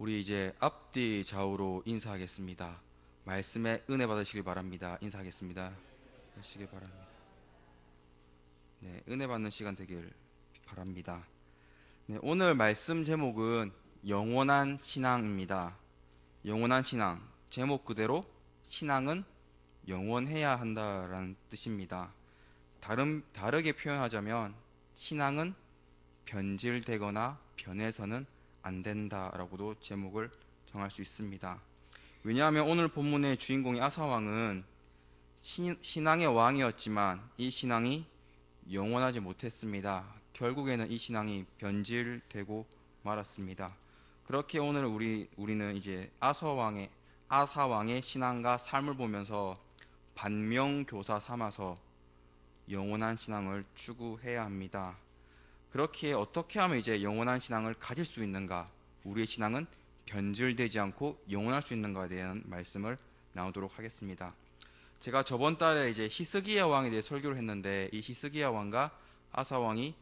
우리 이제 앞뒤 좌우로 인사하겠습니다. 말씀에 은혜 받으시길 바랍니다. 인사하겠습니다. 하시길 바랍니다. 네, 은혜 받는 시간 되길 바랍니다. 네, 오늘 말씀 제목은 영원한 신앙입니다. 영원한 신앙. 제목 그대로 신앙은 영원해야 한다라는 뜻입니다. 다르게 표현하자면 신앙은 변질되거나 변해서는 안 된다라고도 제목을 정할 수 있습니다. 왜냐하면 오늘 본문의 주인공이 아사왕은 신앙의 왕이었지만 이 신앙이 영원하지 못했습니다. 결국에는 이 신앙이 변질되고 말았습니다. 그렇게 오늘 우리는 이제 아사왕의 신앙과 삶을 보면서 반면교사 삼아서 영원한 신앙을 추구해야 합니다. 그렇게 어떻게 하면 이제 영원한 신앙을 가질 수 있는가, 우리의 신앙은 변질되지 않고 영원할 수 있는가에 대한 말씀을 나누도록 하겠습니다. 제가 저번 달에 이제 히스기야 왕에 대해 설교를 했는데 이 히스기야 왕과 아사 왕이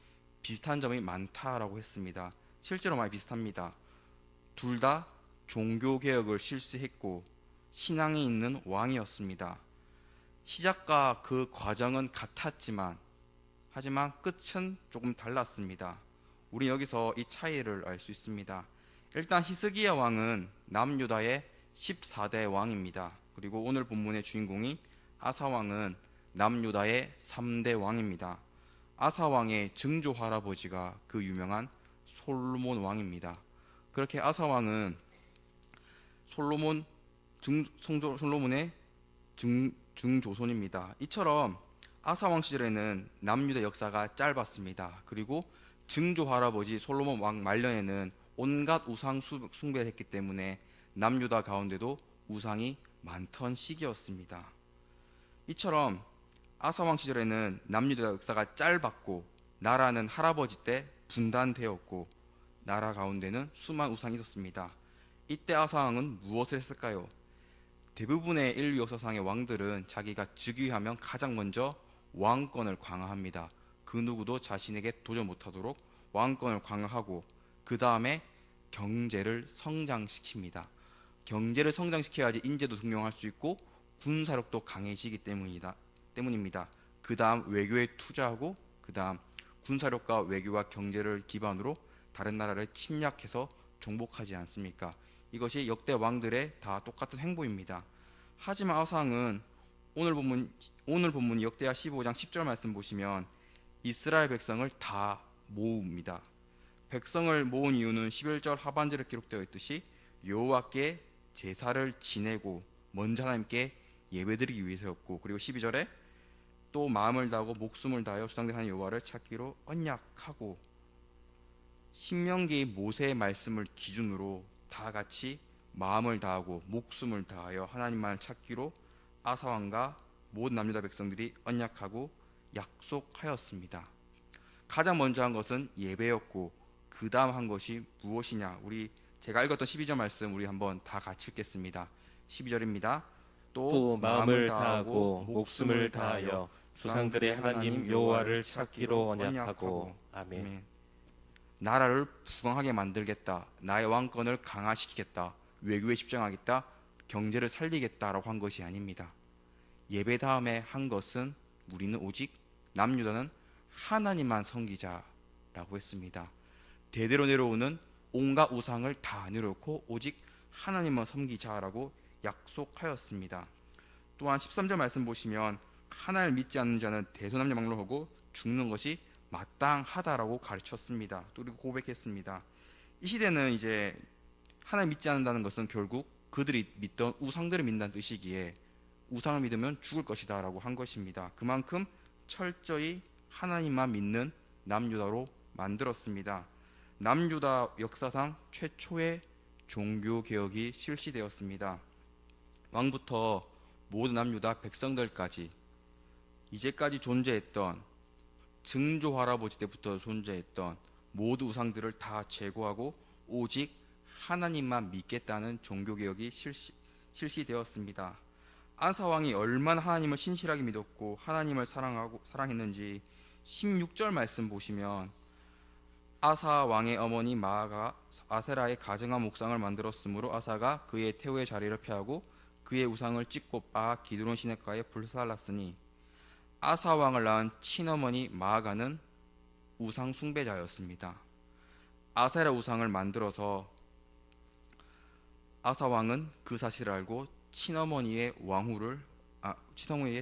비슷한 점이 많다라고 했습니다. 실제로 많이 비슷합니다. 둘 다 종교 개혁을 실시했고 신앙이 있는 왕이었습니다. 시작과 그 과정은 같았지만 하지만 끝은 조금 달랐습니다. 우리 여기서 이 차이를 알 수 있습니다. 일단 히스기야 왕은 남유다의 14대 왕입니다. 그리고 오늘 본문의 주인공인 아사 왕은 남유다의 3대 왕입니다. 아사 왕의 증조 할아버지가 그 유명한 솔로몬 왕입니다. 그렇게 아사 왕은 솔로몬의 증조손입니다. 이처럼 아사왕 시절에는 남유다 역사가 짧았습니다. 그리고 증조 할아버지 솔로몬 왕 말년에는 온갖 우상 숭배를 했기 때문에 남유다 가운데도 우상이 많던 시기였습니다. 이처럼 아사왕 시절에는 남유다 역사가 짧았고 나라는 할아버지 때 분단되었고 나라 가운데는 수많은 우상이 있었습니다. 이때 아사왕은 무엇을 했을까요? 대부분의 인류 역사상의 왕들은 자기가 즉위하면 가장 먼저 왕권을 강화합니다. 그 누구도 자신에게 도전 못하도록 왕권을 강화하고 그 다음에 경제를 성장시킵니다. 경제를 성장시켜야지 인재도 등용할 수 있고 군사력도 강해지기 때문입니다. 그 다음 외교에 투자하고 그 다음 군사력과 외교와 경제를 기반으로 다른 나라를 침략해서 정복하지 않습니까? 이것이 역대 왕들의 다 똑같은 행보입니다. 하지만 아사왕은 오늘 본문 역대하 15장 10절 말씀 보시면 이스라엘 백성을 다 모읍니다. 백성을 모은 이유는 11절 하반절에 기록되어 있듯이 여호와께 제사를 지내고 먼저 하나님께 예배드리기 위해서였고, 그리고 12절에 또 마음을 다하고 목숨을 다하여 주당된 하나님 여호와를 찾기로 언약하고, 신명기 모세의 말씀을 기준으로 다 같이 마음을 다하고 목숨을 다하여 하나님만을 찾기로 아사왕과 모든 남유다 백성들이 언약하고 약속하였습니다. 가장 먼저 한 것은 예배였고 그 다음 한 것이 무엇이냐? 제가 읽었던 12절 말씀 우리 한번 다 같이 읽겠습니다. 12절입니다. 또 마음을 다하고 목숨을 다하여 조상들의 하나님 여호와를 찾기로 언약하고. 아멘. 나라를 부강하게 만들겠다, 나의 왕권을 강화시키겠다, 외교에 집중하겠다, 경제를 살리겠다라고 한 것이 아닙니다. 예배 다음에 한 것은 우리는 오직 남유다는 하나님만 섬기자라고 했습니다. 대대로 내려오는 온갖 우상을 다 내려놓고 오직 하나님만 섬기자라고 약속하였습니다. 또한 13절 말씀 보시면 하나님을 믿지 않는 자는 대소남녀막론하고 죽는 것이 마땅하다라고 가르쳤습니다. 그리고 고백했습니다. 이 시대는 이제 하나님 믿지 않는다는 것은 결국 그들이 믿던 우상들을 믿는다는 뜻이기에 우상을 믿으면 죽을 것이다 라고 한 것입니다. 그만큼 철저히 하나님만 믿는 남유다로 만들었습니다. 남유다 역사상 최초의 종교개혁이 실시되었습니다. 왕부터 모든 남유다 백성들까지 이제까지 존재했던 증조 할아버지 때부터 존재했던 모든 우상들을 다 제거하고 오직 하나님만 믿겠다는 종교개혁이 실시되었습니다. 아사왕이 얼마나 하나님을 신실하게 믿었고 하나님을 사랑했는지 16절 말씀 보시면 아사 왕의 어머니 마아가 아세라의 가증한 목상을 만들었으므로 아사가 그의 태우의 자리를 폐하고 그의 우상을 찢고 빻아 기드론 시냇가에 불살랐으니 아사 왕을 낳은 친어머니 마아가는 우상 숭배자였습니다. 아세라 우상을 만들어서 아사 왕은 그 사실을 알고 친어머니의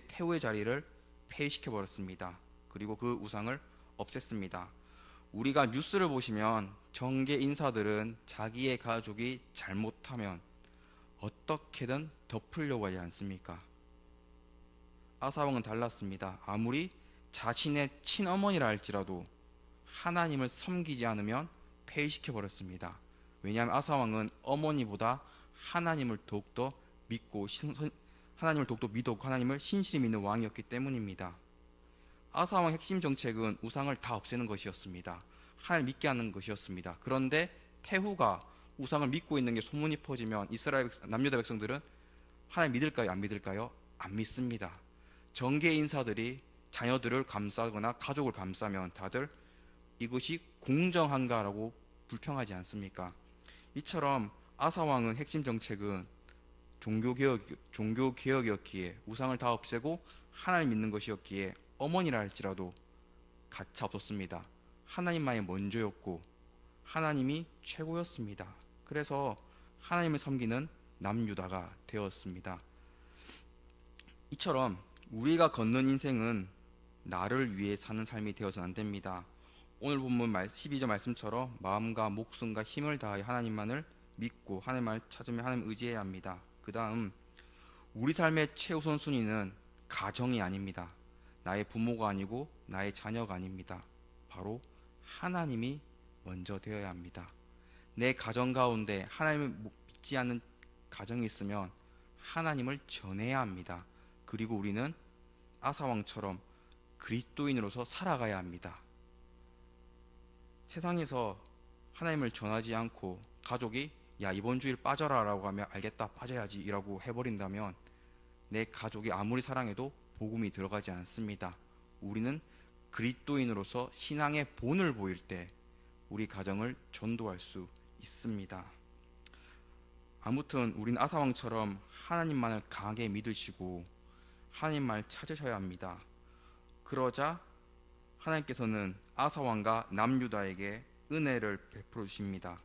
태우의 자리를 폐위시켜 버렸습니다. 그리고 그 우상을 없앴습니다. 우리가 뉴스를 보시면 정계 인사들은 자기의 가족이 잘못하면 어떻게든 덮으려고 하지 않습니까? 아사왕은 달랐습니다. 아무리 자신의 친어머니라 할지라도 하나님을 섬기지 않으면 폐위시켜 버렸습니다. 왜냐하면 아사왕은 어머니보다 하나님을 더욱더 믿고 하나님을 신실히 믿는 왕이었기 때문입니다. 아사왕의 핵심 정책은 우상을 다 없애는 것이었습니다. 하나님을 믿게 하는 것이었습니다. 그런데 태후가 우상을 믿고 있는 게 소문이 퍼지면 이스라엘 남유다 백성들은 하나님 믿을까요? 안 믿을까요? 안 믿습니다. 정계 인사들이 자녀들을 감싸거나 가족을 감싸면 다들 이것이 공정한가라고 불평하지 않습니까? 이처럼 아사왕은 핵심 정책은 종교개혁이었기에 우상을 다 없애고 하나님 믿는 것이었기에 어머니라 할지라도 가차 없었습니다. 하나님만이 먼저였고 하나님이 최고였습니다. 그래서 하나님을 섬기는 남유다가 되었습니다. 이처럼 우리가 걷는 인생은 나를 위해 사는 삶이 되어서는 안 됩니다. 오늘 본문 12절 말씀처럼 마음과 목숨과 힘을 다하여 하나님만을 믿고 하나님을 찾으며 하나님을 의지해야 합니다. 그 다음 우리 삶의 최우선 순위는 가정이 아닙니다. 나의 부모가 아니고 나의 자녀가 아닙니다. 바로 하나님이 먼저 되어야 합니다. 내 가정 가운데 하나님을 믿지 않는 가정이 있으면 하나님을 전해야 합니다. 그리고 우리는 아사왕처럼 그리스도인으로서 살아가야 합니다. 세상에서 하나님을 전하지 않고 가족이 야 이번 주일 빠져라 라고 하면 알겠다 빠져야지 이라고 해버린다면 내 가족이 아무리 사랑해도 복음이 들어가지 않습니다. 우리는 그리스도인으로서 신앙의 본을 보일 때 우리 가정을 전도할 수 있습니다. 아무튼 우린 아사왕처럼 하나님만을 강하게 믿으시고 하나님 말 찾으셔야 합니다. 그러자 하나님께서는 아사왕과 남유다에게 은혜를 베풀어 주십니다.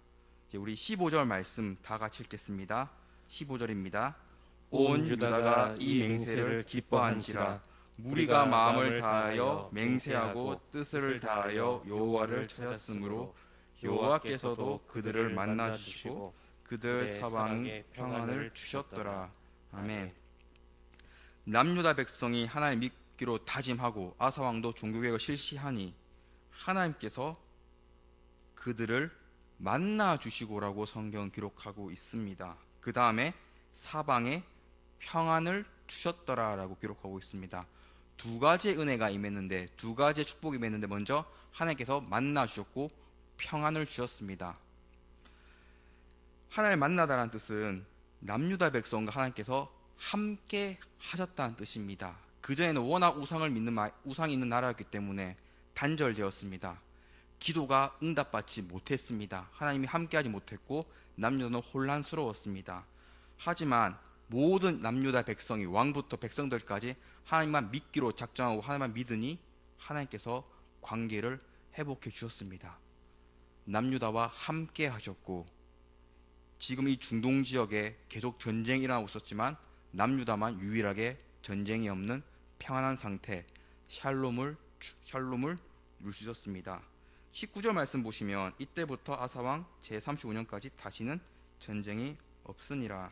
이제 우리 15절 말씀 다 같이 읽겠습니다. 15절입니다. 온 유다가 이 맹세를 기뻐한지라 무리가 마음을 다하여 맹세하고 뜻을 다하여 여호와를 찾았으므로 여호와께서도 그들을 만나 주시고 그들 사방에 평안을 주셨더라. 아멘. 남유다 백성이 하나님 믿기로 다짐하고 아사왕도 종교개혁을 실시하니 하나님께서 그들을 만나 주시고라고 성경은 기록하고 있습니다. 그 다음에 사방에 평안을 주셨더라라고 기록하고 있습니다. 두 가지의 은혜가 임했는데, 두 가지의 축복이 임했는데, 먼저 하나님께서 만나 주셨고 평안을 주셨습니다. 하나님을 만나다라는 뜻은 남유다 백성과 하나님께서 함께 하셨다는 뜻입니다. 그전에는 워낙 우상이 있는 나라였기 때문에 단절되었습니다. 기도가 응답받지 못했습니다. 하나님이 함께하지 못했고 남유다는 혼란스러웠습니다. 하지만 모든 남유다 백성이 왕부터 백성들까지 하나님만 믿기로 작정하고 하나님만 믿으니 하나님께서 관계를 회복해 주셨습니다. 남유다와 함께 하셨고 지금 이 중동 지역에 계속 전쟁이 일어나고 있었지만 남유다만 유일하게 전쟁이 없는 평안한 상태, 샬롬을 누리셨습니다. 19절 말씀 보시면 이때부터 아사왕 제35년까지 다시는 전쟁이 없으니라.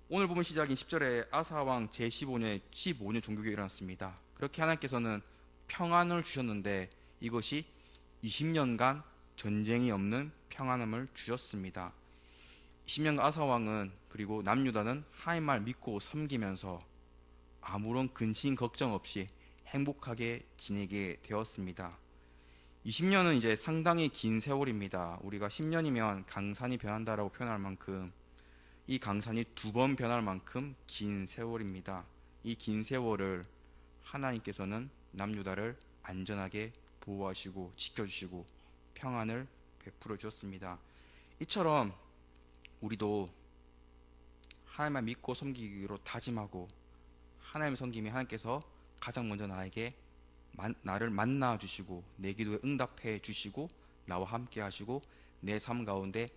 오늘 보면 시작인 10절에 아사왕 제15년 종교개혁이 일어났습니다. 그렇게 하나님께서는 평안을 주셨는데 이것이 20년간 전쟁이 없는 평안함을 주셨습니다. 20년간 아사왕은 그리고 남유다는 하나님 말 믿고 섬기면서 아무런 근심 걱정 없이 행복하게 지내게 되었습니다. 20년은 이제 상당히 긴 세월입니다. 우리가 10년이면 강산이 변한다라고 표현할 만큼 이 강산이 2번 변할 만큼 긴 세월입니다. 이 긴 세월을 하나님께서는 남유다를 안전하게 보호하시고 지켜주시고 평안을 베풀어 주었습니다. 이처럼 우리도 하나님만 믿고 섬기기로 다짐하고 하나님을 섬기며 하나님께서 가장 먼저 나를 만나 주시고 내 기도에 응답해 주시고 나와 함께 하시고 내 삶 가운데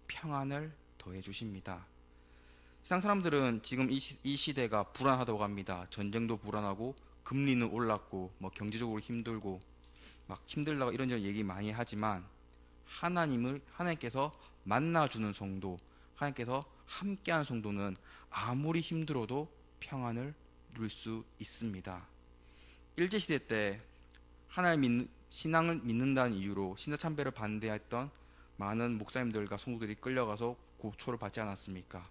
평안을 더해 주십니다. 세상 사람들은 지금 이 시대가 불안하다고 합니다. 전쟁도 불안하고 금리는 올랐고 경제적으로 힘들고 막 힘들다고 이런저런 얘기 많이 하지만 하나님께서 만나주는 성도, 하나님께서 함께하는 성도는 아무리 힘들어도 평안을 누릴 수 있습니다. 일제시대 때 신앙을 믿는다는 이유로 신사참배를 반대했던 많은 목사님들과 성도들이 끌려가서 고초를 받지 않았습니까?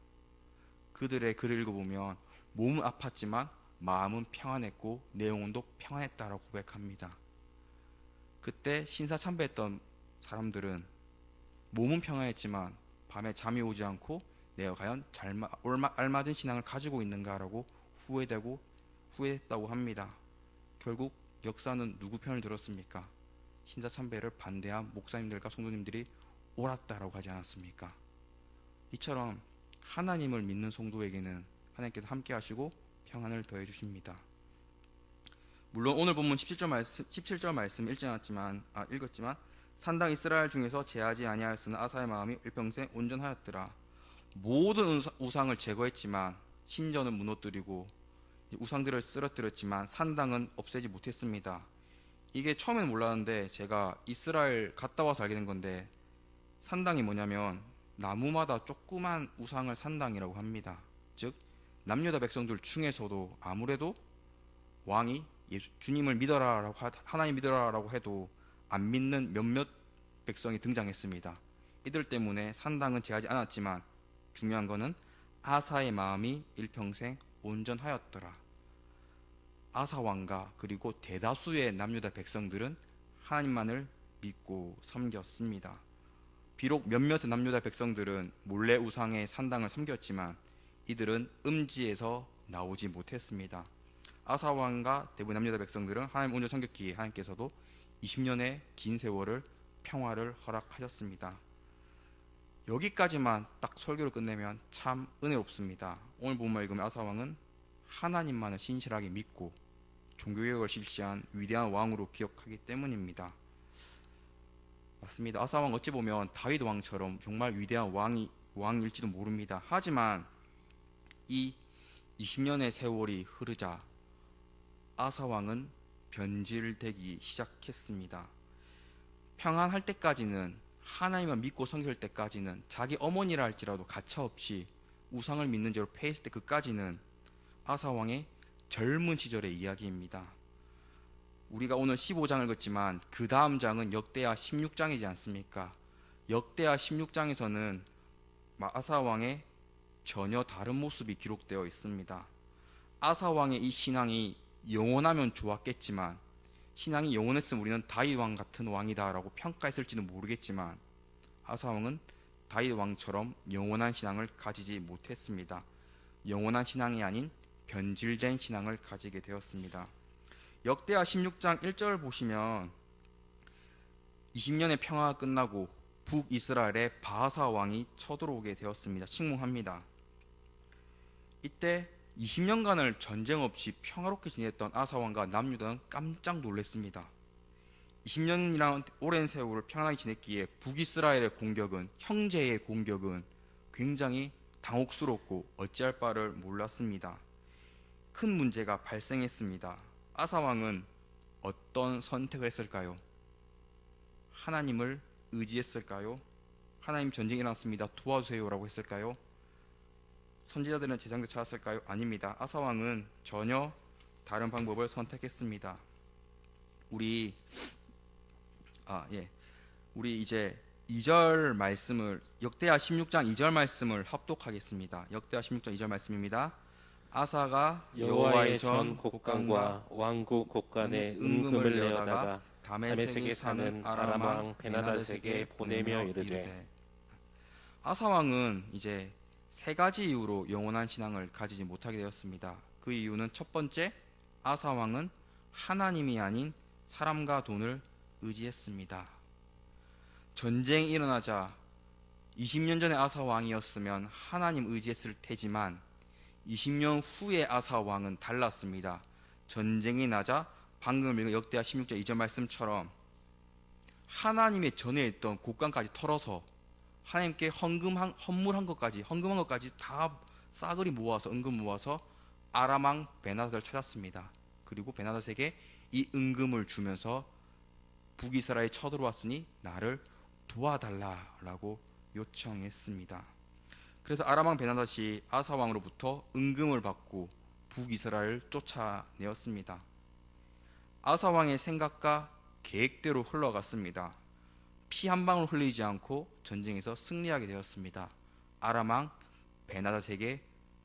그들의 글을 읽어보면 몸은 아팠지만 마음은 평안했고 내 영혼도 평안했다라고 고백합니다. 그때 신사참배했던 사람들은 몸은 평안했지만 밤에 잠이 오지 않고 내가 과연 알맞은 신앙을 가지고 있는가라고 후회했다고 합니다. 결국 역사는 누구 편을 들었습니까? 신사참배를 반대한 목사님들과 성도님들이 옳았다라고 하지 않았습니까? 이처럼 하나님을 믿는 성도에게는 하나님께서 함께 하시고 평안을 더해 주십니다. 물론 오늘 본문 17절 말씀 읽었지만 산당 이스라엘 중에서 제하지 아니하였으나 아사의 마음이 일평생 온전하였더라. 모든 우상을 제거했지만 신전을 무너뜨리고 우상들을 쓰러뜨렸지만 산당은 없애지 못했습니다. 이게 처음에는 몰랐는데 제가 이스라엘 갔다 와서 알게 된 건데 산당이 뭐냐면 나무마다 조그만 우상을 산당이라고 합니다. 즉 남유다 백성들 중에서도 아무래도 왕이 주님을 믿어라라고 하나님 믿어라라고 해도 안 믿는 몇몇 백성이 등장했습니다. 이들 때문에 산당은 제하지 않았지만 중요한 것은 아사의 마음이 일평생 온전하였더라. 아사 왕과 그리고 대다수의 남유다 백성들은 하나님만을 믿고 섬겼습니다. 비록 몇몇의 남유다 백성들은 몰래 우상의 산당을 섬겼지만 이들은 음지에서 나오지 못했습니다. 아사 왕과 대부분 남유다 백성들은 하나님 온전히 섬겼기에 하나님께서도 20년의 긴 세월을 평화를 허락하셨습니다. 여기까지만 딱 설교를 끝내면 참 은혜롭습니다. 오늘 본문 읽으면 아사 왕은 하나님만을 신실하게 믿고 종교개혁을 실시한 위대한 왕으로 기억하기 때문입니다. 맞습니다. 아사 왕 어찌 보면 다윗 왕처럼 정말 위대한 왕일지도 모릅니다. 하지만 이 20년의 세월이 흐르자 아사 왕은 변질되기 시작했습니다. 평안할 때까지는 하나님만 믿고 섬길 때까지는 자기 어머니라 할지라도 가차없이 우상을 믿는 죄로 패했을 때 그까지는 아사 왕의 젊은 시절의 이야기입니다. 우리가 오늘 15장을 읽었지만 그 다음 장은 역대하 16장이지 않습니까? 역대하 16장에서는 아사 왕의 전혀 다른 모습이 기록되어 있습니다. 아사 왕의 이 신앙이 영원하면 좋았겠지만 신앙이 영원했으면 우리는 다윗 왕 같은 왕이다라고 평가했을지는 모르겠지만 아사 왕은 다윗 왕처럼 영원한 신앙을 가지지 못했습니다. 영원한 신앙이 아닌 변질된 신앙을 가지게 되었습니다. 역대하 16장 1절 보시면 20년의 평화가 끝나고 북이스라엘에 바하사 왕이 쳐들어오게 되었습니다. 침공합니다. 이때 20년간을 전쟁 없이 평화롭게 지냈던 아사 왕과 남유다는 깜짝 놀랐습니다. 20년이라는 오랜 세월을 평안하게 지냈기에 북이스라엘의 공격은, 형제의 공격은 굉장히 당혹스럽고 어찌할 바를 몰랐습니다. 큰 문제가 발생했습니다. 아사 왕은 어떤 선택을 했을까요? 하나님을 의지했을까요? 하나님 전쟁이 일어났습니다. 도와주세요라고 했을까요? 선지자들은 제장도 찾았을까요? 아닙니다. 아사 왕은 전혀 다른 방법을 선택했습니다. 우리 이제 2절 말씀을 역대하 16장 2절 말씀을 합독하겠습니다. 역대하 16장 2절 말씀입니다. 아사가 여호와의 전 곡간과 왕국 곡간에 은금을 내어다가 다메섹에 사는 아람 왕 베나다색에 보내며 이르되. 아사 왕은 이제 세 가지 이유로 영원한 신앙을 가지지 못하게 되었습니다. 그 이유는 첫 번째, 아사 왕은 하나님이 아닌 사람과 돈을 의지했습니다. 전쟁이 일어나자 20년 전에 아사 왕이었으면 하나님 의지했을 테지만 20년 후에 아사 왕은 달랐습니다. 전쟁이 나자 방금 읽은 역대하 16장 2절 말씀처럼 하나님의 전에 있던 곡간까지 털어서 하나님께 헌물한 것까지 다 싸그리 모아서 은금 모아서 아람 왕 베나다를 찾았습니다. 그리고 베나다에게 이 은금을 주면서 북이스라엘에 쳐들어왔으니 나를 도와달라라고 요청했습니다. 그래서 아람 왕 베나다시 아사 왕으로부터 은금을 받고 북이스라엘을 쫓아내었습니다. 아사 왕의 생각과 계획대로 흘러갔습니다. 피 한 방울 흘리지 않고 전쟁에서 승리하게 되었습니다. 아람 왕 베나닷에게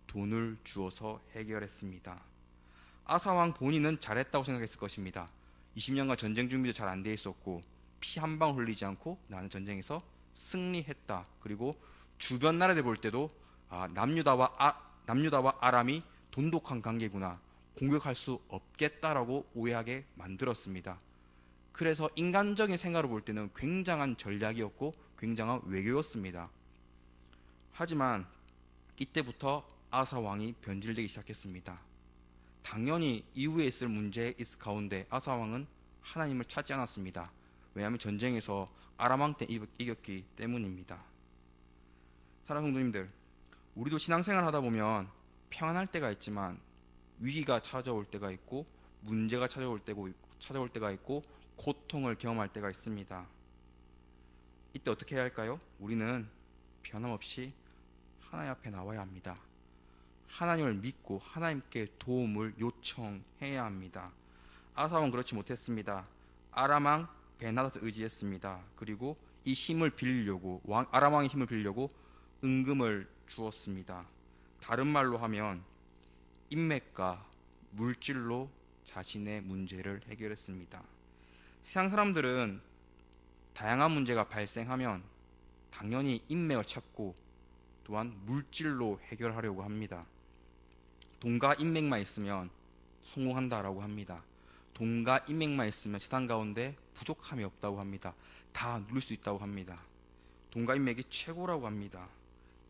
돈을 주어서 해결했습니다. 아사 왕 본인은 잘했다고 생각했을 것입니다. 20년간 전쟁 준비도 잘 안 돼 있었고 피 한 방울 흘리지 않고 나는 전쟁에서 승리했다. 그리고 주변 나라들 볼 때도 남유다와 아람이 돈독한 관계구나, 공격할 수 없겠다라고 오해하게 만들었습니다. 그래서 인간적인 생각으로 볼 때는 굉장한 전략이었고 굉장한 외교였습니다. 하지만 이때부터 아사 왕이 변질되기 시작했습니다. 당연히 이후에 있을 문제 가운데 아사 왕은 하나님을 찾지 않았습니다. 왜냐하면 전쟁에서 아람 왕 때 이겼기 때문입니다. 사랑하는 성도님들, 우리도 신앙생활 하다 보면 평안할 때가 있지만 위기가 찾아올 때가 있고 문제가 찾아올 때가 있고 고통을 경험할 때가 있습니다. 이때 어떻게 해야 할까요? 우리는 변함없이 하나님 앞에 나와야 합니다. 하나님을 믿고 하나님께 도움을 요청해야 합니다. 아사왕은 그렇지 못했습니다. 아람 왕 베나닷을 의지했습니다. 그리고 이 힘을 빌리려고 아람 왕의 힘을 빌리려고 은금을 주었습니다. 다른 말로 하면 인맥과 물질로 자신의 문제를 해결했습니다. 세상 사람들은 다양한 문제가 발생하면 당연히 인맥을 찾고 또한 물질로 해결하려고 합니다. 돈과 인맥만 있으면 성공한다라고 합니다. 돈과 인맥만 있으면 세상 가운데 부족함이 없다고 합니다. 다 누릴 수 있다고 합니다. 돈과 인맥이 최고라고 합니다.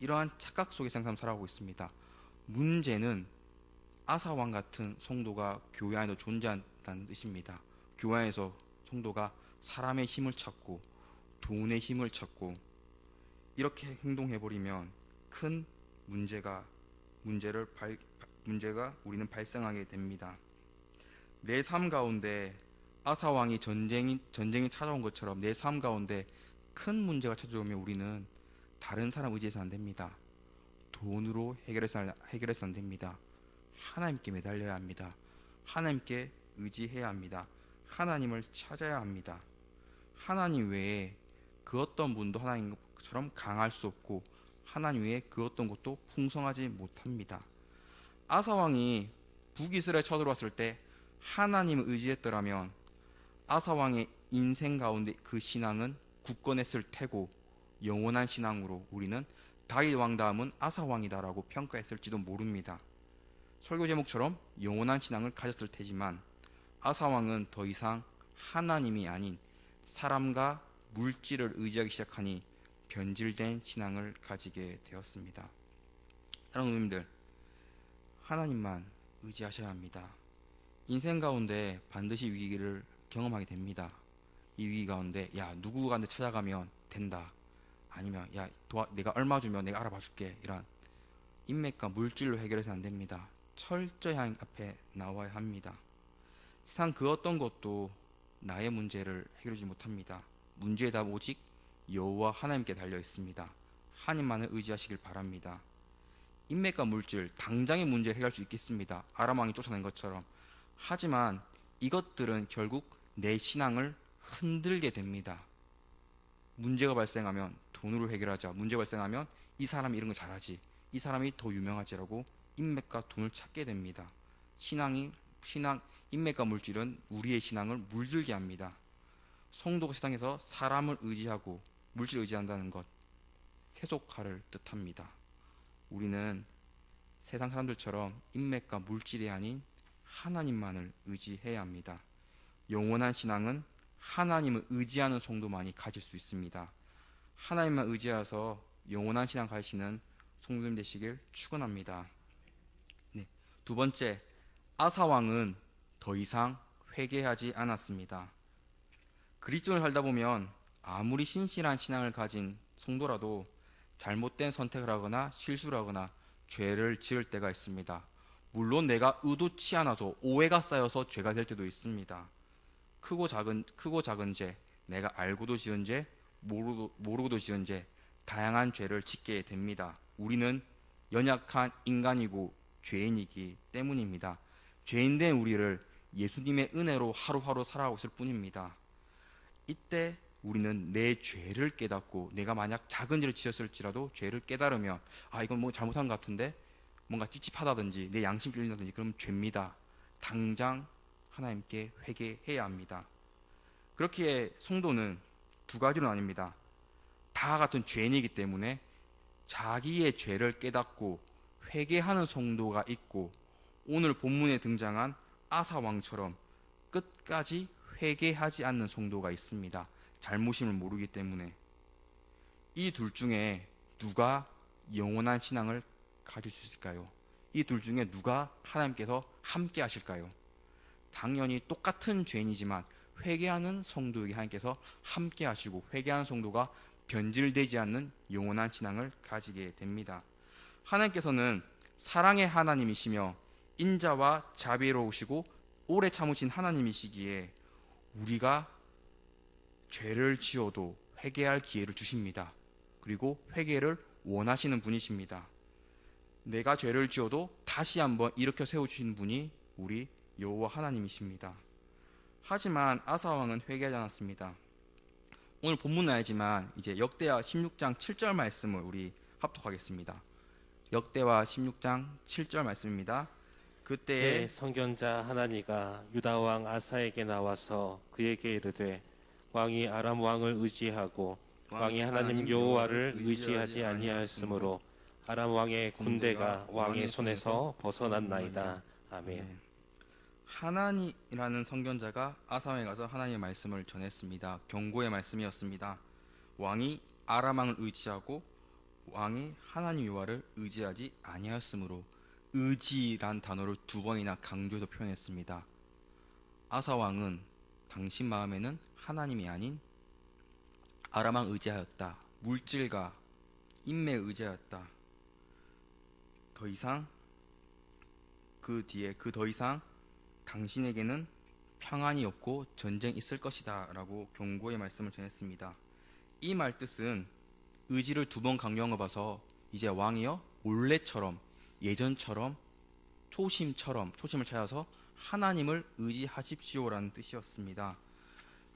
이러한 착각 속에 항상 살아가고 있습니다. 문제는 아사왕 같은 성도가 교회 안에도 존재한다는 뜻입니다. 교회 안에서 성도가 사람의 힘을 찾고 돈의 힘을 찾고 이렇게 행동해버리면 큰 문제가 우리는 발생하게 됩니다. 내 삶 가운데 아사왕이 전쟁이 찾아온 것처럼 내 삶 가운데 큰 문제가 찾아오면 우리는 다른 사람 의지해서 안 됩니다. 돈으로 해결해서 안 됩니다. 하나님께 매달려야 합니다. 하나님께 의지해야 합니다. 하나님을 찾아야 합니다. 하나님 외에 그 어떤 분도 하나님처럼 강할 수 없고 하나님 외에 그 어떤 것도 풍성하지 못합니다. 아사왕이 북이스라엘에 쳐들어왔을 때 하나님을 의지했더라면 아사왕의 인생 가운데 그 신앙은 굳건했을 테고 영원한 신앙으로 우리는 다윗 왕 다음은 아사왕이다라고 평가했을지도 모릅니다. 설교 제목처럼 영원한 신앙을 가졌을 테지만 아사왕은 더 이상 하나님이 아닌 사람과 물질을 의지하기 시작하니 변질된 신앙을 가지게 되었습니다. 사랑하는 여러분들, 하나님만 의지하셔야 합니다. 인생 가운데 반드시 위기를 경험하게 됩니다. 이 위기 가운데 누구한테 찾아가면 된다, 아니면 내가 얼마 주면 내가 알아봐 줄게, 이런 인맥과 물질로 해결해서 안 됩니다. 철저히 하나님 앞에 나와야 합니다. 세상 그 어떤 것도 나의 문제를 해결하지 못합니다. 문제의 답 오직 여호와 하나님께 달려 있습니다. 하나님만을 의지하시길 바랍니다. 인맥과 물질, 당장의 문제를 해결할 수 있겠습니다. 아람 왕이 쫓아낸 것처럼. 하지만 이것들은 결국 내 신앙을 흔들게 됩니다. 문제가 발생하면 돈으로 해결하자, 문제가 발생하면 이 사람이 이런 거 잘하지, 이 사람이 더 유명하지라고 인맥과 돈을 찾게 됩니다. 인맥과 물질은 우리의 신앙을 물들게 합니다. 성도가 세상에서 사람을 의지하고 물질을 의지한다는 것, 세속화를 뜻합니다. 우리는 세상 사람들처럼 인맥과 물질이 아닌 하나님만을 의지해야 합니다. 영원한 신앙은 하나님을 의지하는 성도만이 가질 수 있습니다. 하나님만 의지하여서 영원한 신앙 가지시는 성도님 되시길 축원합니다. 네. 두 번째, 아사 왕은 더 이상 회개하지 않았습니다. 그리스도를 살다 보면 아무리 신실한 신앙을 가진 성도라도 잘못된 선택을 하거나 실수를 하거나 죄를 지을 때가 있습니다. 물론 내가 의도치 않아서 오해가 쌓여서 죄가 될 때도 있습니다. 크고 작은 죄, 내가 알고도 지은 죄, 모르고도 지은 죄, 다양한 죄를 짓게 됩니다. 우리는 연약한 인간이고 죄인이기 때문입니다. 죄인된 우리를 예수님의 은혜로 하루하루 살아가고 있을 뿐입니다. 이때 우리는 내 죄를 깨닫고, 내가 만약 작은 죄를 지었을지라도 죄를 깨달으면 이건 뭐 잘못한 것 같은데, 뭔가 찝찝하다든지 내 양심 끌린다든지, 그럼 죄입니다. 당장 하나님께 회개해야 합니다. 그렇기에 성도는 두 가지로 나뉩니다. 다 같은 죄인이기 때문에 자기의 죄를 깨닫고 회개하는 성도가 있고, 오늘 본문에 등장한 아사 왕처럼 끝까지 회개하지 않는 성도가 있습니다. 잘못임을 모르기 때문에. 이 둘 중에 누가 영원한 신앙을 가질 수 있을까요? 이 둘 중에 누가 하나님께서 함께 하실까요? 당연히 똑같은 죄인이지만 회개하는 성도에게 하나님께서 함께 하시고, 회개하는 성도가 변질되지 않는 영원한 신앙을 가지게 됩니다. 하나님께서는 사랑의 하나님이시며 인자와 자비로우시고 오래 참으신 하나님이시기에 우리가 죄를 지어도 회개할 기회를 주십니다. 그리고 회개를 원하시는 분이십니다. 내가 죄를 지어도 다시 한번 일으켜 세우시는 분이 우리 여호와 하나님이십니다. 하지만 아사 왕은 회개하지 않았습니다. 오늘 본문은 아니지만 이제 역대하 16장 7절 말씀을 우리 합독하겠습니다. 역대하 16장 7절 말씀입니다. 그때에 선견자 하나니가 유다 왕 아사에게 나와서 그에게 이르되 왕이 아람 왕을 의지하고 왕이 하나님 여호와를 의지하지 아니하였으므로 아람 왕의 군대가 왕의 손에서 벗어났나이다. 아멘. 하나니라는 선견자가 아사에 가서 하나님의 말씀을 전했습니다. 경고의 말씀이었습니다. 왕이 아람 왕을 의지하고 왕이 하나님 여호와를 의지하지 아니하였으므로, 의지란 단어를 두 번이나 강조해서 표현했습니다. 아사 왕은 당신 마음에는 하나님이 아닌 아람 왕을 의지하였다. 물질과 인매에 의지하였다. 더 이상 더 이상 당신에게는 평안이 없고 전쟁이 있을 것이다 라고 경고의 말씀을 전했습니다. 이 말 뜻은 의지를 두 번 강조한 거 봐서 이제 왕이여 원래처럼, 예전처럼, 초심을 찾아서 하나님을 의지하십시오라는 뜻이었습니다.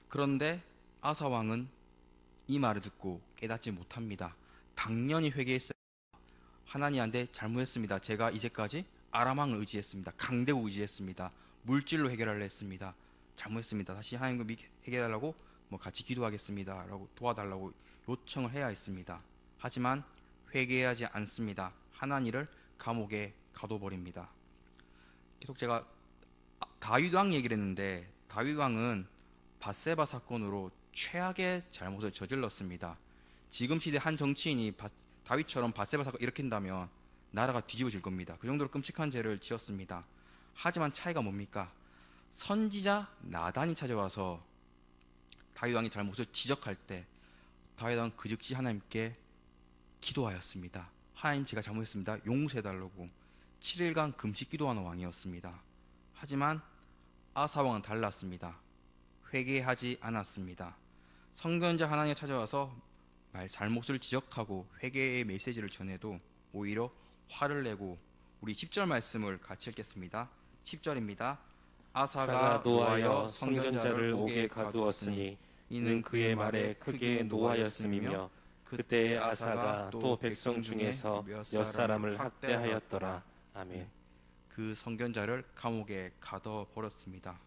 그런데 아사 왕은 이 말을 듣고 깨닫지 못합니다. 당연히 회개했어요. 하나님한테 잘못했습니다. 제가 이제까지 아람 왕을 의지했습니다. 강대국 의지했습니다. 물질로 해결하려 했습니다. 잘못했습니다. 다시 하나님과 해결하려고 같이 기도하겠습니다 라고 도와달라고 요청을 해야 했습니다. 하지만 회개하지 않습니다. 하나님을 감옥에 가둬버립니다. 계속 제가 다윗 왕 얘기를 했는데, 다윗 왕은 밧세바 사건으로 최악의 잘못을 저질렀습니다. 지금 시대 한 정치인이 다윗처럼 밧세바 사건 일으킨다면 나라가 뒤집어질 겁니다. 그 정도로 끔찍한 죄를 지었습니다. 하지만 차이가 뭡니까? 선지자 나단이 찾아와서 다윗 왕의 잘못을 지적할 때 다윗 왕은 그 즉시 하나님께 기도하였습니다. 하나님, 제가 잘못했습니다. 용서해달라고 7일간 금식 기도하는 왕이었습니다. 하지만 아사 왕은 달랐습니다. 회개하지 않았습니다. 선견자 하나님이 찾아와서 잘못을 지적하고 회개의 메시지를 전해도 오히려 화를 내고, 우리 10절 말씀을 같이 읽겠습니다. 10절입니다. 아사가 노하여 선견자를 옥에 가두었으니 이는 그의 말에 크게 노하였음이며 그때에 아사가 또 백성 중에서 몇 사람을 학대하였더라. 아멘. 그 선견자를 감옥에 가둬버렸습니다.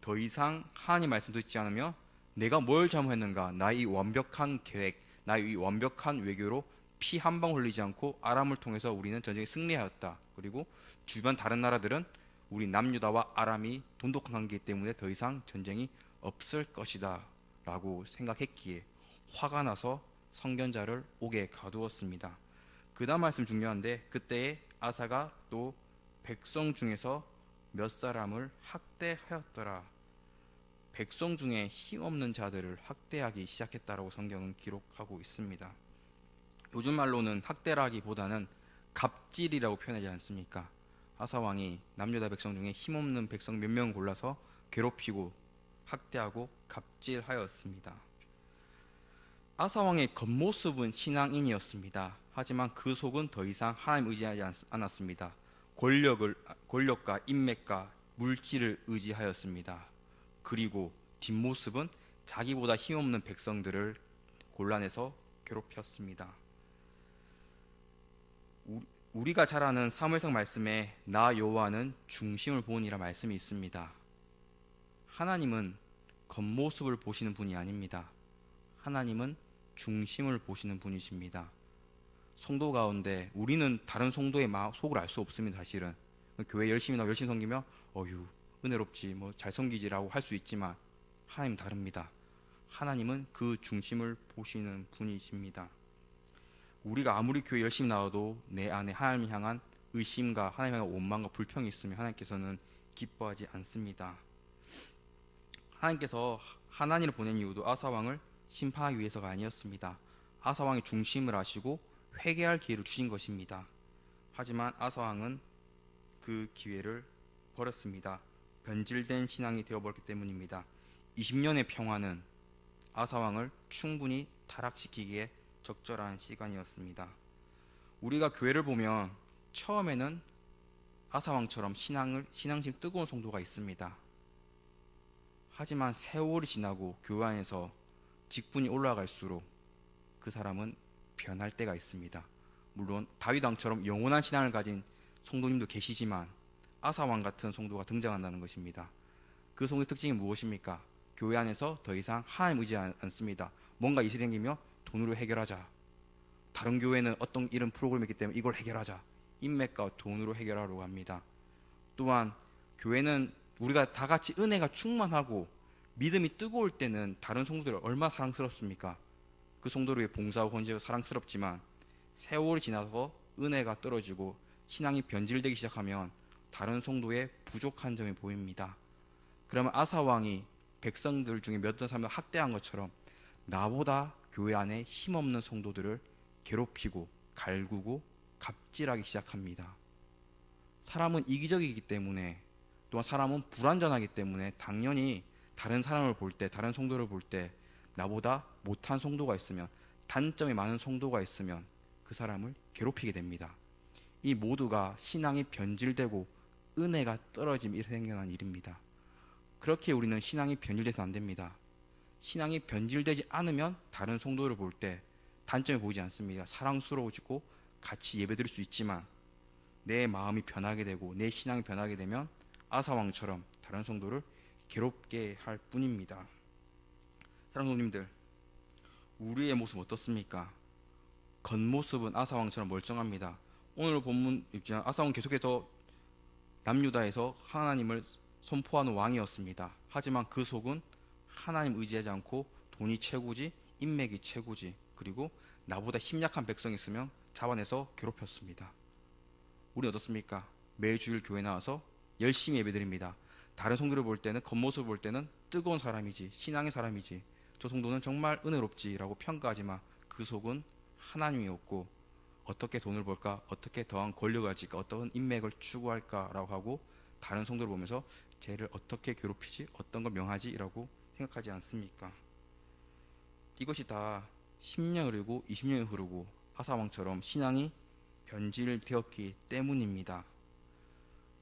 더 이상 하나님 말씀 듣지 않으며 내가 뭘 잘못했는가, 나의 완벽한 계획, 나의 완벽한 외교로 피 한 방 흘리지 않고 아람을 통해서 우리는 전쟁에 승리하였다. 그리고 주변 다른 나라들은 우리 남유다와 아람이 돈독한 관계이기 때문에 더 이상 전쟁이 없을 것이다 라고 생각했기에 화가 나서 성견자를 옥에 가두었습니다. 그 다음 말씀 중요한데, 그때에 아사가 또 백성 중에서 몇 사람을 학대하였더라. 백성 중에 힘없는 자들을 학대하기 시작했다라고 성경은 기록하고 있습니다. 요즘 말로는 학대라기보다는 갑질이라고 표현하지 않습니까? 아사 왕이 남유다 백성 중에 힘없는 백성 몇 명 골라서 괴롭히고 학대하고 갑질하였습니다. 아사 왕의 겉모습은 신앙인이었습니다. 하지만 그 속은 더 이상 하나님 의지하지 않았습니다. 권력과 인맥과 물질을 의지하였습니다. 그리고 뒷모습은 자기보다 힘없는 백성들을 곤란해서 괴롭혔습니다. 우리가 잘 아는 사무엘상 말씀에 나 여호와는 중심을 보니라 말씀이 있습니다. 하나님은 겉모습을 보시는 분이 아닙니다. 하나님은 중심을 보시는 분이십니다. 성도 가운데 우리는 다른 성도의 속을 알 수 없습니다. 사실은 교회 열심히 나고 열심히 섬기며 어휴 은혜롭지 뭐 잘 섬기지라고 할 수 있지만 하나님 다릅니다. 하나님은 그 중심을 보시는 분이십니다. 우리가 아무리 교회 열심히 나와도 내 안에 하나님 향한 의심과 하나님 향한 원망과 불평이 있으면 하나님께서는 기뻐하지 않습니다. 하나님께서 하나님을 보낸 이유도 아사 왕을 심판하기 위해서가 아니었습니다. 아사 왕의 중심을 아시고 회개할 기회를 주신 것입니다. 하지만 아사 왕은 그 기회를 버렸습니다. 변질된 신앙이 되어버렸기 때문입니다. 20년의 평화는 아사 왕을 충분히 타락시키기에 적절한 시간이었습니다. 우리가 교회를 보면 처음에는 아사 왕처럼 신앙심 뜨거운 성도가 있습니다. 하지만 세월이 지나고 교회 안에서 직분이 올라갈수록 그 사람은 변할 때가 있습니다. 물론 다윗 왕처럼 영원한 신앙을 가진 성도님도 계시지만 아사 왕 같은 성도가 등장한다는 것입니다. 그 성도의 특징이 무엇입니까? 교회 안에서 더 이상 하나님 의지하지 않습니다. 뭔가 일이 생기며 돈으로 해결하자. 다른 교회는 어떤 이런 프로그램이 있기 때문에 이걸 해결하자. 인맥과 돈으로 해결하려고 합니다. 또한 교회는 우리가 다 같이 은혜가 충만하고 믿음이 뜨거울 때는 다른 성도들 얼마나 사랑스럽습니까? 그 성도를 위해 봉사하고 헌신하고 사랑스럽지만 세월이 지나서 은혜가 떨어지고 신앙이 변질되기 시작하면 다른 성도의 부족한 점이 보입니다. 그러면 아사 왕이 백성들 중에 몇 사람을 학대한 것처럼 나보다 교회 안에 힘없는 성도들을 괴롭히고 갈구고 갑질하기 시작합니다. 사람은 이기적이기 때문에 또한 사람은 불완전하기 때문에 당연히 다른 사람을 볼 때, 다른 성도를 볼 때 나보다 못한 성도가 있으면, 단점이 많은 성도가 있으면 그 사람을 괴롭히게 됩니다. 이 모두가 신앙이 변질되고 은혜가 떨어짐이 생겨난 일입니다. 그렇게 우리는 신앙이 변질돼서 안 됩니다. 신앙이 변질되지 않으면 다른 성도를 볼 때 단점이 보이지 않습니다. 사랑스러워지고 같이 예배드릴 수 있지만 내 마음이 변하게 되고 내 신앙이 변하게 되면 아사왕처럼 다른 성도를 괴롭게 할 뿐입니다. 사랑하는 성도님들, 우리의 모습 어떻습니까? 겉모습은 아사왕처럼 멀쩡합니다. 오늘 본문 입장 아사왕은 계속해서 남유다에서 하나님을 선포하는 왕이었습니다. 하지만 그 속은 하나님 의지하지 않고 돈이 최고지, 인맥이 최고지, 그리고 나보다 힘약한 백성이 있으면 잡아내서 괴롭혔습니다. 우리는 어떻습니까? 매주일 교회 나와서 열심히 예배드립니다. 다른 성도를 볼 때는, 겉모습을 볼 때는 뜨거운 사람이지, 신앙의 사람이지, 저 성도는 정말 은혜롭지라고 평가하지만 그 속은 하나님이 없고 어떻게 돈을 벌까, 어떻게 더한 권력을 가질까, 어떤 인맥을 추구할까라고 하고 다른 성도를 보면서 쟤를 어떻게 괴롭히지, 어떤 걸 명하지라고 생각하지 않습니까? 이것이 다 10년 흐르고 20년이 흐르고 아사왕처럼 신앙이 변질되었기 때문입니다.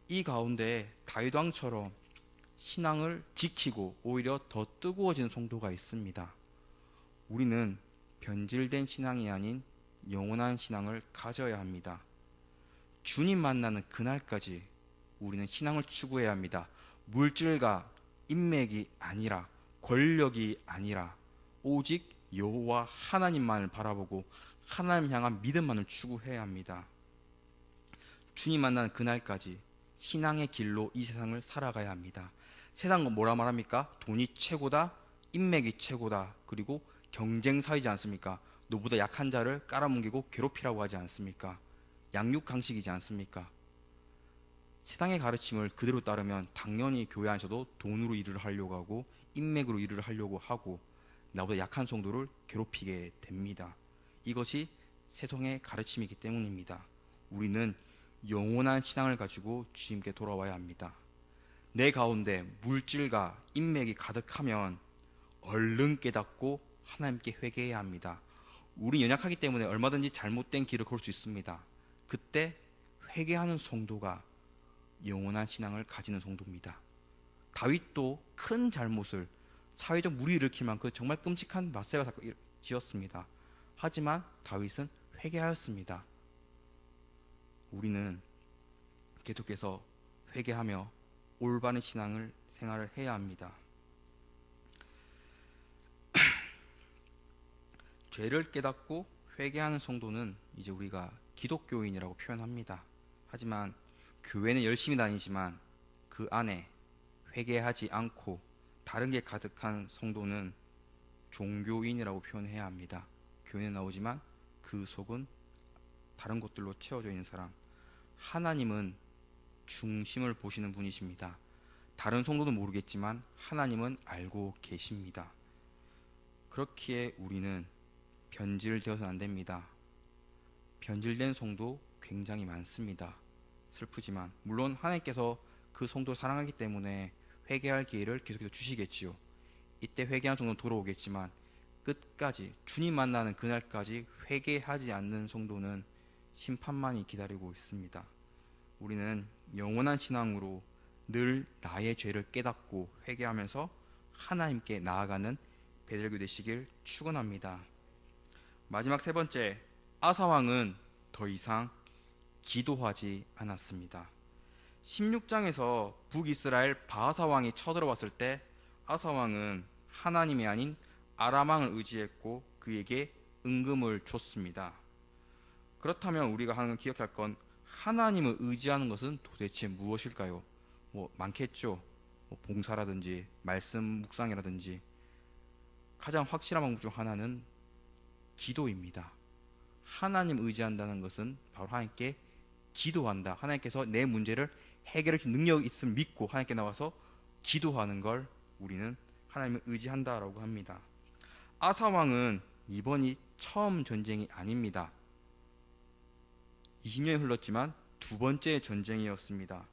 이 가운데 다윗 왕처럼 신앙을 지키고 오히려 더 뜨거워지는 성도가 있습니다. 우리는 변질된 신앙이 아닌 영원한 신앙을 가져야 합니다. 주님 만나는 그날까지 우리는 신앙을 추구해야 합니다. 물질과 인맥이 아니라, 권력이 아니라 오직 여호와 하나님만을 바라보고 하나님 향한 믿음만을 추구해야 합니다. 주님 만나는 그날까지 신앙의 길로 이 세상을 살아가야 합니다. 세상은 뭐라 말합니까? 돈이 최고다, 인맥이 최고다, 그리고 경쟁사이지 않습니까? 너보다 약한 자를 깔아뭉개고 괴롭히라고 하지 않습니까? 양육 강식이지 않습니까? 세상의 가르침을 그대로 따르면 당연히 교회 안에서도 돈으로 일을 하려고 하고 인맥으로 일을 하려고 하고 나보다 약한 성도를 괴롭히게 됩니다. 이것이 세상의 가르침이기 때문입니다. 우리는 영원한 신앙을 가지고 주님께 돌아와야 합니다. 내 가운데 물질과 인맥이 가득하면 얼른 깨닫고 하나님께 회개해야 합니다. 우리 연약하기 때문에 얼마든지 잘못된 길을 걸 수 있습니다. 그때 회개하는 성도가 영원한 신앙을 가지는 성도입니다. 다윗도 큰 잘못을, 사회적 무리를 일으킬 만큼 정말 끔찍한 맞세바 사건을 지었습니다. 하지만 다윗은 회개하였습니다. 우리는 계속해서 회개하며 올바른 신앙을 생활을 해야 합니다. 죄를 깨닫고 회개하는 성도는 이제 우리가 기독교인이라고 표현합니다. 하지만 교회는 열심히 다니지만 그 안에 회개하지 않고 다른 게 가득한 성도는 종교인이라고 표현해야 합니다. 교회는 나오지만 그 속은 다른 것들로 채워져 있는 사람. 하나님은 중심을 보시는 분이십니다. 다른 성도는 모르겠지만 하나님은 알고 계십니다. 그렇기에 우리는 변질되어서는 안 됩니다. 변질된 성도 굉장히 많습니다. 슬프지만 물론 하나님께서 그 성도를 사랑하기 때문에 회개할 기회를 계속해서 주시겠지요. 이때 회개한 성도는 돌아오겠지만 끝까지 주님 만나는 그날까지 회개하지 않는 성도는 심판만이 기다리고 있습니다. 우리는 영원한 신앙으로 늘 나의 죄를 깨닫고 회개하면서 하나님께 나아가는 베델교 되시길 축원합니다. 마지막 세 번째, 아사왕은 더 이상 기도하지 않았습니다. 16장에서 북이스라엘 바하사 왕이 쳐들어왔을 때 아사왕은 하나님이 아닌 아람왕을 의지했고 그에게 은금을 줬습니다. 그렇다면 우리가 기억할 건 하나님을 의지하는 것은 도대체 무엇일까요? 많겠죠. 봉사라든지 말씀 묵상이라든지. 가장 확실한 방법 중 하나는 기도입니다. 하나님 의지한다는 것은 바로 하나님께 기도한다. 하나님께서 내 문제를 해결해 줄 능력이 있음을 믿고 하나님께 나와서 기도하는 걸 우리는 하나님을 의지한다라고 합니다. 아사왕은 이번이 처음 전쟁이 아닙니다. 20년이 흘렀지만 두 번째 전쟁이었습니다.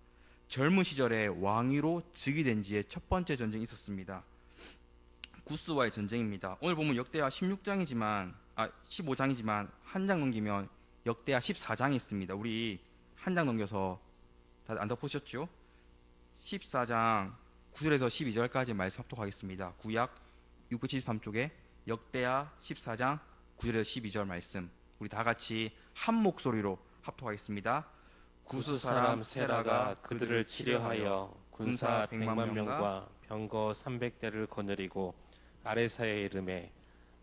젊은 시절에 왕위로 즉위된 지의 첫 번째 전쟁이 있었습니다. 구스와의 전쟁입니다. 오늘 보면 역대하 15장이지만 한 장 넘기면 역대하 14장이 있습니다. 우리 한 장 넘겨서 다들 안 덮으셨죠? 14장 9절에서 12절까지 말씀 합독하겠습니다. 구약 673쪽에 역대하 14장 9절에서 12절 말씀 우리 다 같이 한 목소리로 합독하겠습니다. 구스 사람 세라가 그들을 치려하여 군사 100만 명과 병거 300대를 거느리고 아레사의 이름에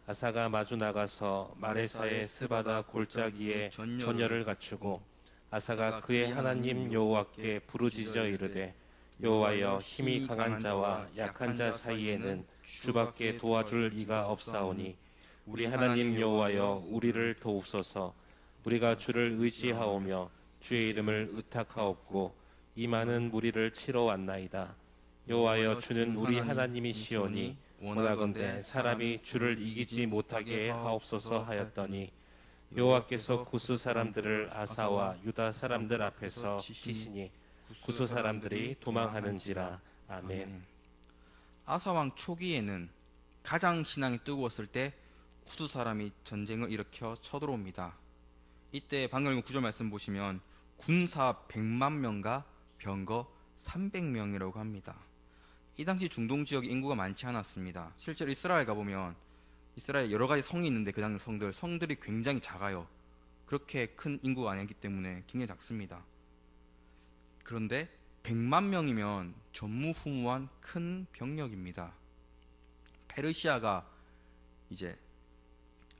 아사가 마주 나가서 마레사의 스바다 골짜기에 전열을 갖추고 아사가 그의 하나님 여호와께 부르짖어 이르되 여호와여 힘이 강한 자와 약한 자 사이에는 주밖에 도와줄 이가 없사오니 우리 하나님 여호와여 우리를 도옵소서. 우리가 주를 의지하오며 주의 이름을 의탁하옵고 이 많은 무리를 치러 왔나이다. 여호와여 주는 우리 하나님이시오니 원하건대 사람이 주를 이기지 못하게 하옵소서 하였더니 여호와께서 구스 사람들을 아사와 유다 사람들 앞에서 치시니 구스 사람들이 도망하는지라. 아멘. 아사왕 초기에는 가장 신앙이 뜨거웠을 때 구스 사람이 전쟁을 일으켜 쳐들어옵니다. 이때 방금 구절 말씀 보시면 군사 100만 명과 병거 300명이라고 합니다. 이 당시 중동 지역에 인구가 많지 않았습니다. 실제로 이스라엘 가보면 이스라엘 여러 가지 성이 있는데 그 당시 성들이 굉장히 작아요. 그렇게 큰 인구가 아니기 때문에 굉장히 작습니다. 그런데 100만 명이면 전무후무한 큰 병력입니다. 페르시아가 이제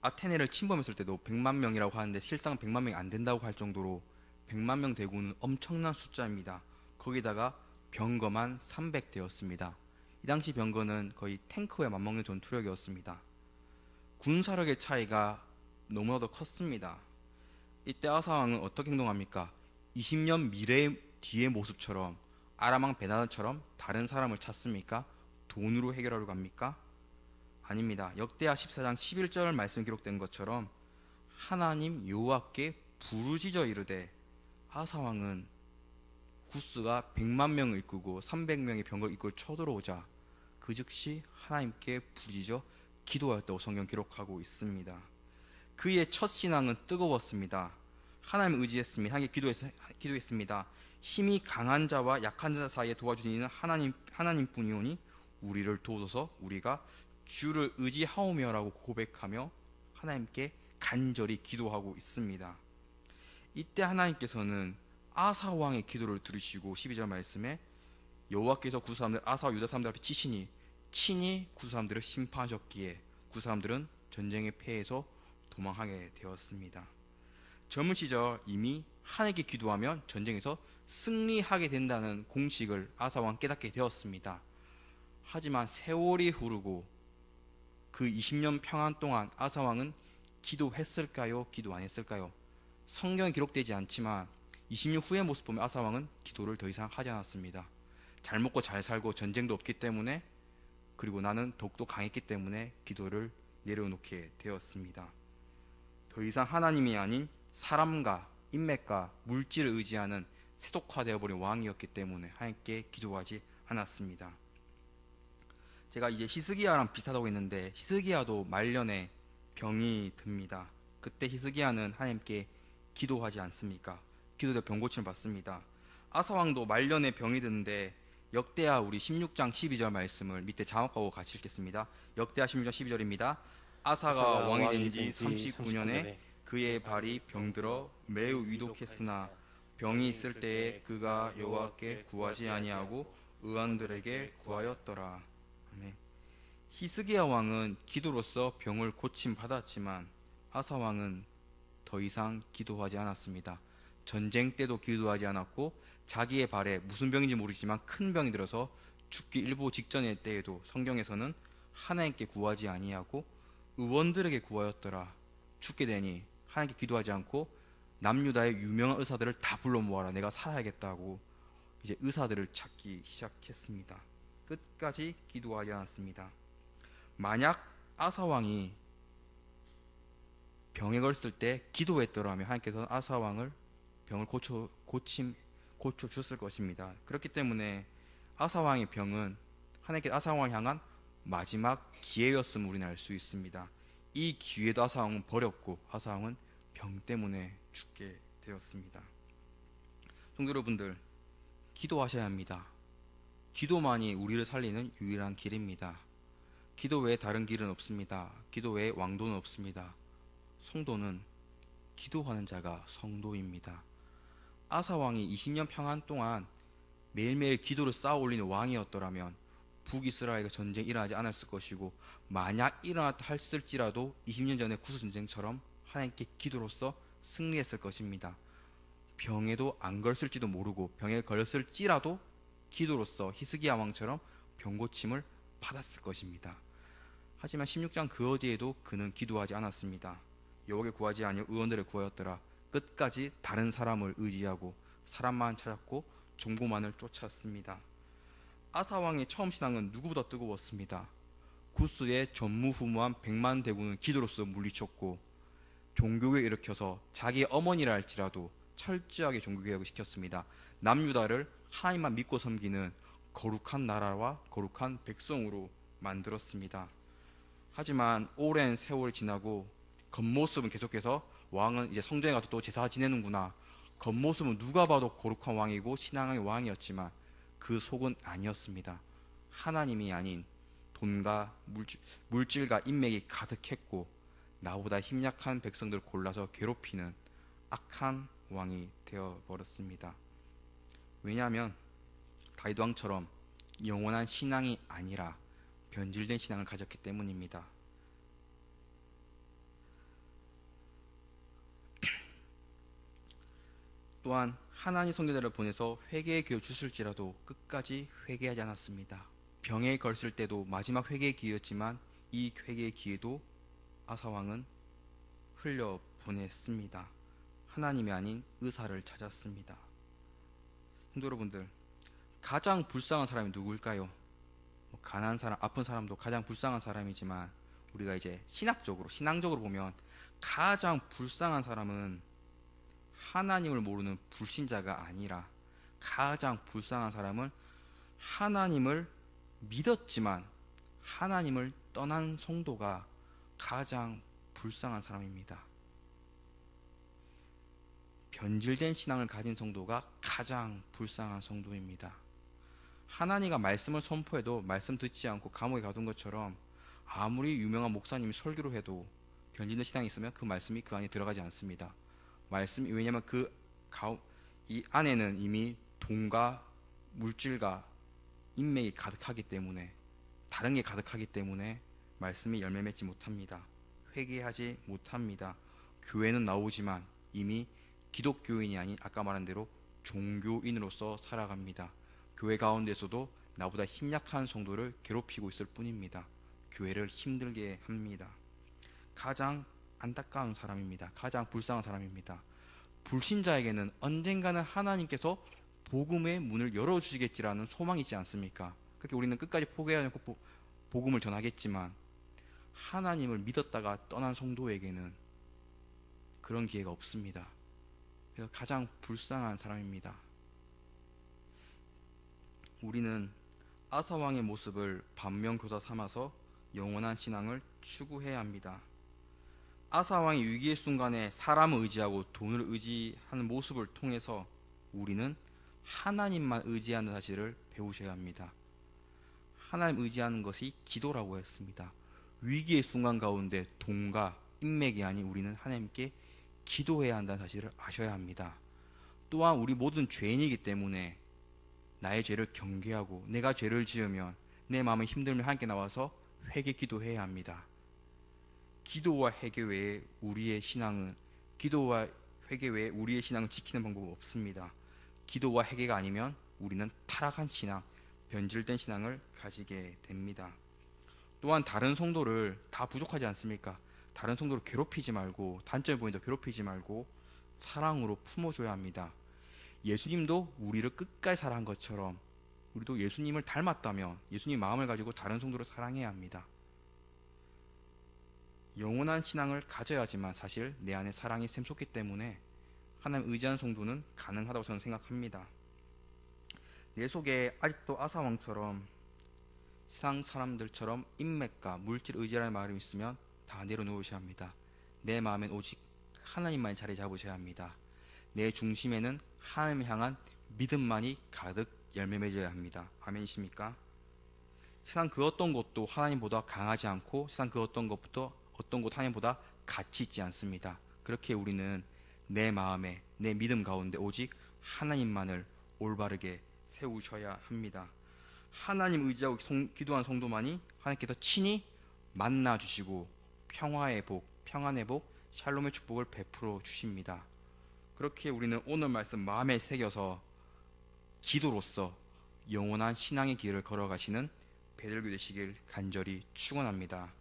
아테네를 침범했을 때도 100만 명이라고 하는데 실상 100만 명이 안 된다고 할 정도로 100만 명 대군은 엄청난 숫자입니다. 거기다가 병거만 300대였습니다. 이 당시 병거는 거의 탱크에 맞먹는 전투력이었습니다. 군사력의 차이가 너무나도 컸습니다. 이때 아사왕은 어떻게 행동합니까? 20년 미래 뒤의 모습처럼 아람왕 베나단처럼 다른 사람을 찾습니까? 돈으로 해결하려고 합니까? 아닙니다. 역대하 14장 11절 말씀 기록된 것처럼 하나님 여호와께 부르짖어 이르되, 아사왕은 구스가 100만 명을 이끌고 300명의 병을 이끌고 쳐들어오자 그 즉시 하나님께 부르짖어 기도하였다고 성경 기록하고 있습니다. 그의 첫 신앙은 뜨거웠습니다. 하나님을 의지했습니다. 하나님께 기도했습니다. 힘이 강한 자와 약한 자 사이에 도와주시는 하나님뿐이오니 우리를 도우소서, 우리가 주를 의지하오며라고 고백하며 하나님께 간절히 기도하고 있습니다. 이때 하나님께서는 아사 왕의 기도를 들으시고 12절 말씀에 여호와께서 구스 사람들 아사와 유다 사람들 앞에 치시니 친히 구스 사람들을 심판하셨기에 구스 사람들은 전쟁의 패해서 도망하게 되었습니다. 젊은 시절 이미 하나님께 기도하면 전쟁에서 승리하게 된다는 공식을 아사 왕 깨닫게 되었습니다. 하지만 세월이 흐르고 그 20년 평안 동안 아사 왕은 기도했을까요? 기도 안 했을까요? 성경에 기록되지 않지만 20년 후의 모습 보면 아사 왕은 기도를 더 이상 하지 않았습니다. 잘 먹고 잘 살고 전쟁도 없기 때문에, 그리고 나는 더욱더 강했기 때문에 기도를 내려놓게 되었습니다. 더 이상 하나님이 아닌 사람과 인맥과 물질을 의지하는 세속화되어 버린 왕이었기 때문에 하나님께 기도하지 않았습니다. 제가 이제 히스기야랑 비슷하다고 했는데 히스기야도 말년에 병이 듭니다. 그때 히스기야는 하나님께 기도하지 않습니까? 기도대 병고침을 받습니다. 아사왕도 말년에 병이 드는데 역대하 우리 16장 12절 말씀을 밑에 자막하고 같이 읽겠습니다. 역대하 16장 12절입니다. 아사가 왕이 된 지 39년에 그의 발이 병들어 매우 위독했으나 병이 있을 때에 그가 여호와께 구하지 아니하고 의원들에게 구하였더라. 아멘. 히스기야 왕은 기도로서 병을 고침 받았지만 아사 왕은 더 이상 기도하지 않았습니다. 전쟁 때도 기도하지 않았고 자기의 발에 무슨 병인지 모르지만 큰 병이 들어서 죽기 일보 직전의 때에도 성경에서는 하나님께 구하지 아니하고 의원들에게 구하였더라. 죽게 되니 하나님께 기도하지 않고 남유다의 유명한 의사들을 다 불러 모아라, 내가 살아야겠다고 이제 의사들을 찾기 시작했습니다. 끝까지 기도하지 않았습니다. 만약 아사왕이 병에 걸렸을 때 기도했더라면 하나님께서는 아사왕을 병을 고쳐줬을 것입니다. 그렇기 때문에 아사왕의 병은 하나님께서 아사왕을 향한 마지막 기회였음을 우리는 알 수 있습니다. 이 기회도 아사왕은 버렸고 아사왕은 병 때문에 죽게 되었습니다. 성도 여러분들, 기도하셔야 합니다. 기도만이 우리를 살리는 유일한 길입니다. 기도 외에 다른 길은 없습니다. 기도 외에 왕도는 없습니다. 성도는 기도하는 자가 성도입니다. 아사왕이 20년 평안 동안 매일매일 기도를 쌓아 올리는 왕이었더라면 북이스라엘과 전쟁이 일어나지 않았을 것이고, 만약 일어났다 했을지라도 20년 전의 구스전쟁처럼 하나님께 기도로서 승리했을 것입니다. 병에도 안 걸렸을지도 모르고 병에 걸렸을지라도 기도로서 히스기야 왕처럼 병고침을 받았을 것입니다. 하지만 16장 그 어디에도 그는 기도하지 않았습니다. 여호와께 구하지 아니하고 의원들을 구하였더라. 끝까지 다른 사람을 의지하고 사람만 찾았고 정보만을 쫓았습니다. 아사 왕의 처음 신앙은 누구보다 뜨거웠습니다. 구스의 전무후무한 100만 대군은 기도로서 물리쳤고 종교개혁을 일으켜서 자기 어머니라 할지라도 철저하게 종교개혁을 시켰습니다. 남유다를 하나님만 믿고 섬기는 거룩한 나라와 거룩한 백성으로 만들었습니다. 하지만 오랜 세월이 지나고 겉모습은 계속해서 왕은 이제 성전에 가서 또 제사 지내는구나, 겉모습은 누가 봐도 거룩한 왕이고 신앙의 왕이었지만 그 속은 아니었습니다. 하나님이 아닌 돈과 물질과 인맥이 가득했고 나보다 힘약한 백성들을 골라서 괴롭히는 악한 왕이 되어버렸습니다. 왜냐하면 다윗 왕처럼 영원한 신앙이 아니라 변질된 신앙을 가졌기 때문입니다. 또한 하나님 선교자를 보내서 회개의 기회를 주실지라도 끝까지 회개하지 않았습니다. 병에 걸렸을 때도 마지막 회개의 기회였지만 이 회개의 기회도 아사왕은 흘려 보냈습니다. 하나님이 아닌 의사를 찾았습니다. 성도 여러분들, 가장 불쌍한 사람이 누구일까요? 가난한 사람, 아픈 사람도 가장 불쌍한 사람이지만 우리가 이제 신앙적으로 보면 가장 불쌍한 사람은 하나님을 모르는 불신자가 아니라 가장 불쌍한 사람은 하나님을 믿었지만 하나님을 떠난 성도가 가장 불쌍한 사람입니다. 변질된 신앙을 가진 성도가 가장 불쌍한 성도입니다. 하나님과 말씀을 선포해도 말씀 듣지 않고 감옥에 가둔 것처럼 아무리 유명한 목사님이 설교를 해도 변질된 신앙이 있으면 그 말씀이 그 안에 들어가지 않습니다. 왜냐하면 이 안에는 이미 돈과 물질과 인맥이 가득하기 때문에, 다른 게 가득하기 때문에 말씀이 열매 맺지 못합니다. 회개하지 못합니다. 교회는 나오지만 이미 기독교인이 아닌 아까 말한 대로 종교인으로서 살아갑니다. 교회 가운데서도 나보다 힘약한 성도를 괴롭히고 있을 뿐입니다. 교회를 힘들게 합니다. 가장 안타까운 사람입니다. 가장 불쌍한 사람입니다. 불신자에게는 언젠가는 하나님께서 복음의 문을 열어주시겠지라는 소망이 있지 않습니까? 그렇게 우리는 끝까지 포기하지 않고 복음을 전하겠지만 하나님을 믿었다가 떠난 성도에게는 그런 기회가 없습니다. 그래서 가장 불쌍한 사람입니다. 우리는 아사왕의 모습을 반면교사 삼아서 영원한 신앙을 추구해야 합니다. 아사왕이 위기의 순간에 사람을 의지하고 돈을 의지하는 모습을 통해서 우리는 하나님만 의지하는 사실을 배우셔야 합니다. 하나님 의지하는 것이 기도라고 했습니다. 위기의 순간 가운데 돈과 인맥이 아닌 우리는 하나님께 기도해야 한다는 사실을 아셔야 합니다. 또한 우리 모든 죄인이기 때문에 나의 죄를 경계하고 내가 죄를 지으면 내 마음에 힘들면 하나님께 나와서 회개 기도해야 합니다. 기도와 회개 외에 우리의 신앙은 지키는 방법은 없습니다. 기도와 회개가 아니면 우리는 타락한 신앙, 변질된 신앙을 가지게 됩니다. 또한 다른 성도를 다 부족하지 않습니까? 다른 성도를 괴롭히지 말고, 단점이 보인다 괴롭히지 말고 사랑으로 품어줘야 합니다. 예수님도 우리를 끝까지 사랑한 것처럼 우리도 예수님을 닮았다면 예수님 마음을 가지고 다른 성도를 사랑해야 합니다. 영원한 신앙을 가져야지만 사실 내 안에 사랑이 샘솟기 때문에 하나님 의지하는 성도는 가능하다고 저는 생각합니다. 내 속에 아직도 아사왕처럼 세상 사람들처럼 인맥과 물질 의지라는 마음이 있으면 다 내려놓으셔야 합니다. 내 마음엔 오직 하나님만이 자리 잡으셔야 합니다. 내 중심에는 하나님을 향한 믿음만이 가득 열매 맺어야 합니다. 아멘이십니까? 세상 그 어떤 것도 하나님보다 강하지 않고 세상 그 어떤 것 하나님보다 가치 있지 않습니다. 그렇게 우리는 내 마음에, 내 믿음 가운데 오직 하나님만을 올바르게 세우셔야 합니다. 하나님 의지하고 기도하는 성도만이 하나님께서 친히 만나주시고 평안의 복, 샬롬의 축복을 베풀어 주십니다. 그렇게 우리는 오늘 말씀 마음에 새겨서 기도로서 영원한 신앙의 길을 걸어가시는 베들교 되시길 간절히 축원합니다.